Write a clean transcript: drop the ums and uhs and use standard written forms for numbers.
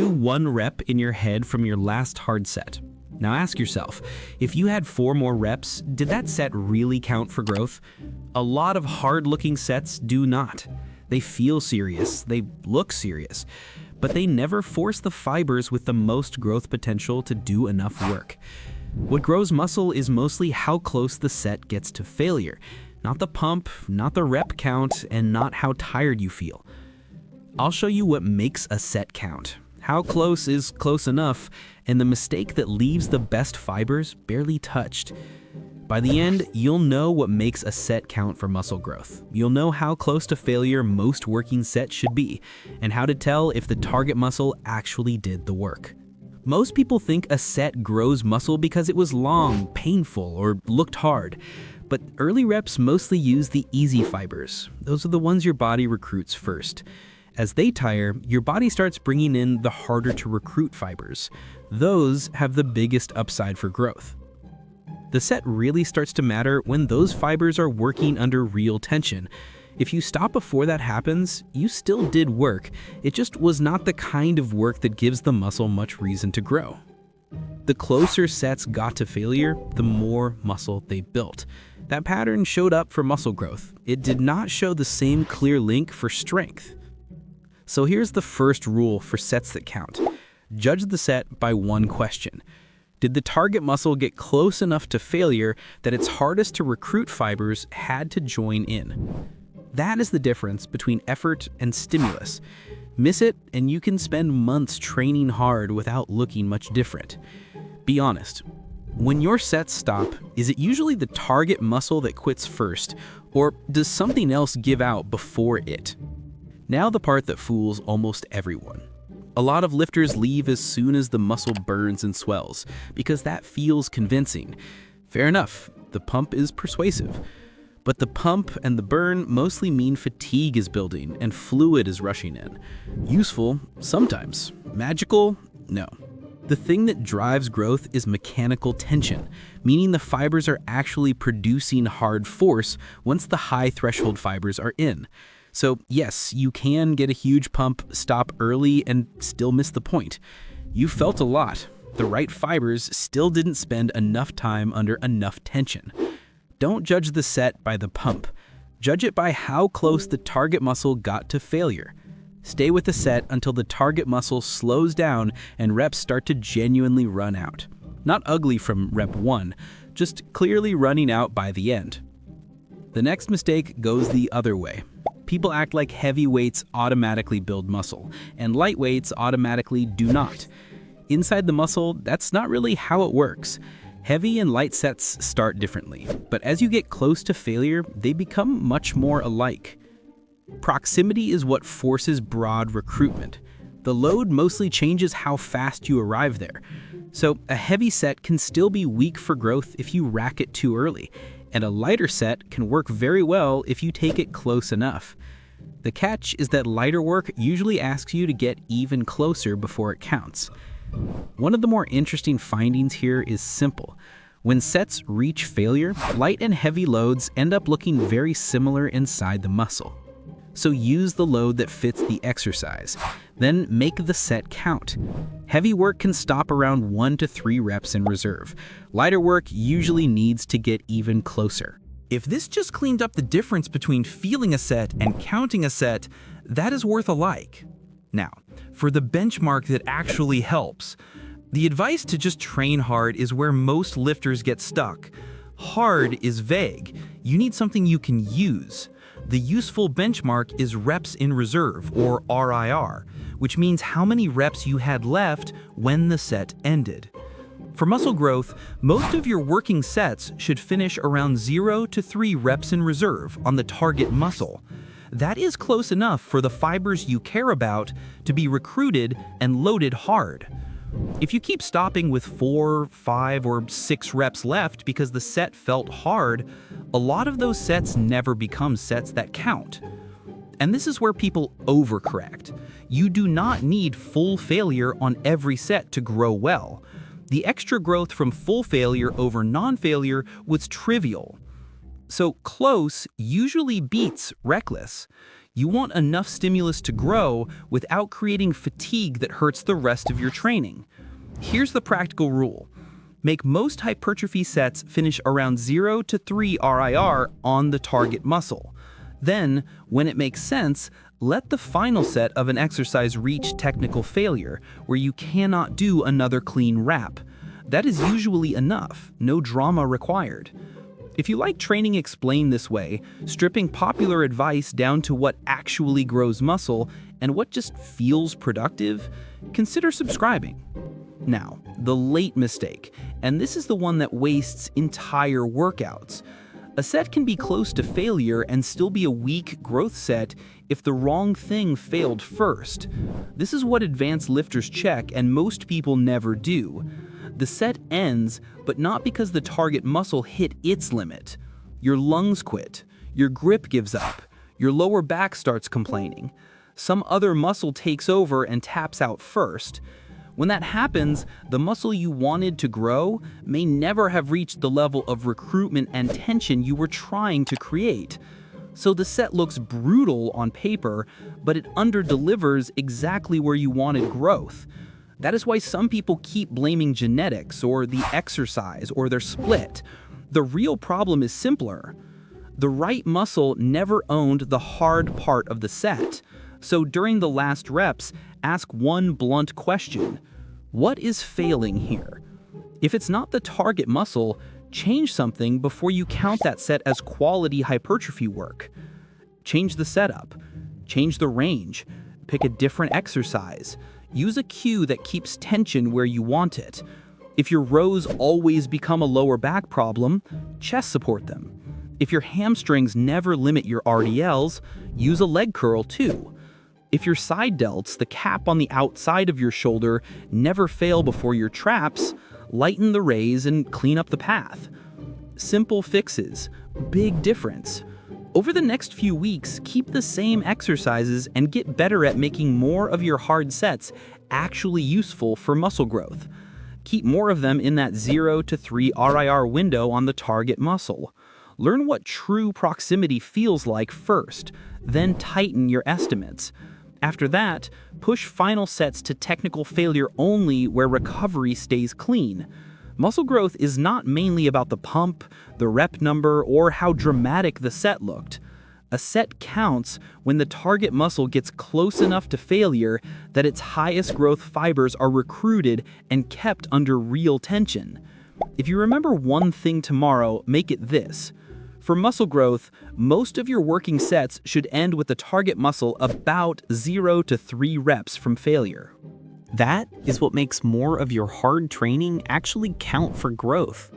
do 1 rep in your head from your last hard set. Now ask yourself, if you had 4 more reps, did that set really count for growth? A lot of hard-looking sets do not. They feel serious, they look serious, but they never force the fibers with the most growth potential to do enough work. What grows muscle is mostly how close the set gets to failure, not the pump, not the rep count, and not how tired you feel. I'll show you what makes a set count, how close is close enough, and the mistake that leaves the best fibers barely touched. By the end, you'll know what makes a set count for muscle growth. You'll know how close to failure most working sets should be, and how to tell if the target muscle actually did the work. Most people think a set grows muscle because it was long, painful, or looked hard. But early reps mostly use the easy fibers. Those are the ones your body recruits first. As they tire, your body starts bringing in the harder to recruit fibers. Those have the biggest upside for growth. The set really starts to matter when those fibers are working under real tension. If you stop before that happens, you still did work. It just was not the kind of work that gives the muscle much reason to grow. The closer sets got to failure, the more muscle they built. That pattern showed up for muscle growth. It did not show the same clear link for strength. So here's the first rule for sets that count. Judge the set by one question. Did the target muscle get close enough to failure that its hardest to recruit fibers had to join in? That is the difference between effort and stimulus. Miss it, and you can spend months training hard without looking much different. Be honest. When your sets stop, is it usually the target muscle that quits first, or does something else give out before it? Now the part that fools almost everyone. A lot of lifters leave as soon as the muscle burns and swells, because that feels convincing. Fair enough, the pump is persuasive. But the pump and the burn mostly mean fatigue is building and fluid is rushing in. Useful, sometimes. Magical? No. The thing that drives growth is mechanical tension, meaning the fibers are actually producing hard force once the high threshold fibers are in. So yes, you can get a huge pump, stop early, and still miss the point. You felt a lot. The right fibers still didn't spend enough time under enough tension. Don't judge the set by the pump. Judge it by how close the target muscle got to failure. Stay with the set until the target muscle slows down and reps start to genuinely run out. Not ugly from rep 1, just clearly running out by the end. The next mistake goes the other way. People act like heavy weights automatically build muscle, and light weights automatically do not. Inside the muscle, that's not really how it works. Heavy and light sets start differently, but as you get close to failure, they become much more alike. Proximity is what forces broad recruitment. The load mostly changes how fast you arrive there. So a heavy set can still be weak for growth if you rack it too early, and a lighter set can work very well if you take it close enough. The catch is that lighter work usually asks you to get even closer before it counts. One of the more interesting findings here is simple. When sets reach failure, light and heavy loads end up looking very similar inside the muscle. So use the load that fits the exercise. Then make the set count. Heavy work can stop around 1 to 3 reps in reserve. Lighter work usually needs to get even closer. If this just cleaned up the difference between feeling a set and counting a set, that is worth a like. Now, for the benchmark that actually helps, the advice to just train hard is where most lifters get stuck. Hard is vague. You need something you can use. The useful benchmark is reps in reserve, or RIR, which means how many reps you had left when the set ended. For muscle growth, most of your working sets should finish around 0 to 3 reps in reserve on the target muscle. That is close enough for the fibers you care about to be recruited and loaded hard. If you keep stopping with 4, 5, or 6 reps left because the set felt hard, a lot of those sets never become sets that count. And this is where people overcorrect. You do not need full failure on every set to grow well. The extra growth from full failure over non-failure was trivial. So close usually beats reckless. You want enough stimulus to grow without creating fatigue that hurts the rest of your training. Here's the practical rule. Make most hypertrophy sets finish around 0 to 3 RIR on the target muscle. Then, when it makes sense, let the final set of an exercise reach technical failure, where you cannot do another clean rep. That is usually enough, no drama required. If you like training explained this way, stripping popular advice down to what actually grows muscle and what just feels productive, consider subscribing. Now, the late mistake, and this is the one that wastes entire workouts. A set can be close to failure and still be a weak growth set if the wrong thing failed first. This is what advanced lifters check and most people never do. The set ends, but not because the target muscle hit its limit. Your lungs quit, your grip gives up, your lower back starts complaining. Some other muscle takes over and taps out first. When that happens, the muscle you wanted to grow may never have reached the level of recruitment and tension you were trying to create. So the set looks brutal on paper, but it underdelivers exactly where you wanted growth. That is why some people keep blaming genetics or the exercise or their split. The real problem is simpler. The right muscle never owned the hard part of the set. So during the last reps, ask one blunt question. What is failing here? If it's not the target muscle, change something before you count that set as quality hypertrophy work. Change the setup. Change the range. Pick a different exercise. Use a cue that keeps tension where you want it. If your rows always become a lower back problem, chest support them. If your hamstrings never limit your RDLs, use a leg curl too. If your side delts, the cap on the outside of your shoulder, never fail before your traps, lighten the raise and clean up the path. Simple fixes, big difference. Over the next few weeks, keep the same exercises and get better at making more of your hard sets actually useful for muscle growth. Keep more of them in that 0 to 3 RIR window on the target muscle. Learn what true proximity feels like first, then tighten your estimates. After that, push final sets to technical failure only where recovery stays clean. Muscle growth is not mainly about the pump, the rep number, or how dramatic the set looked. A set counts when the target muscle gets close enough to failure that its highest growth fibers are recruited and kept under real tension. If you remember one thing tomorrow, make it this. For muscle growth, most of your working sets should end with the target muscle about 0 to 3 reps from failure. That is what makes more of your hard training actually count for growth.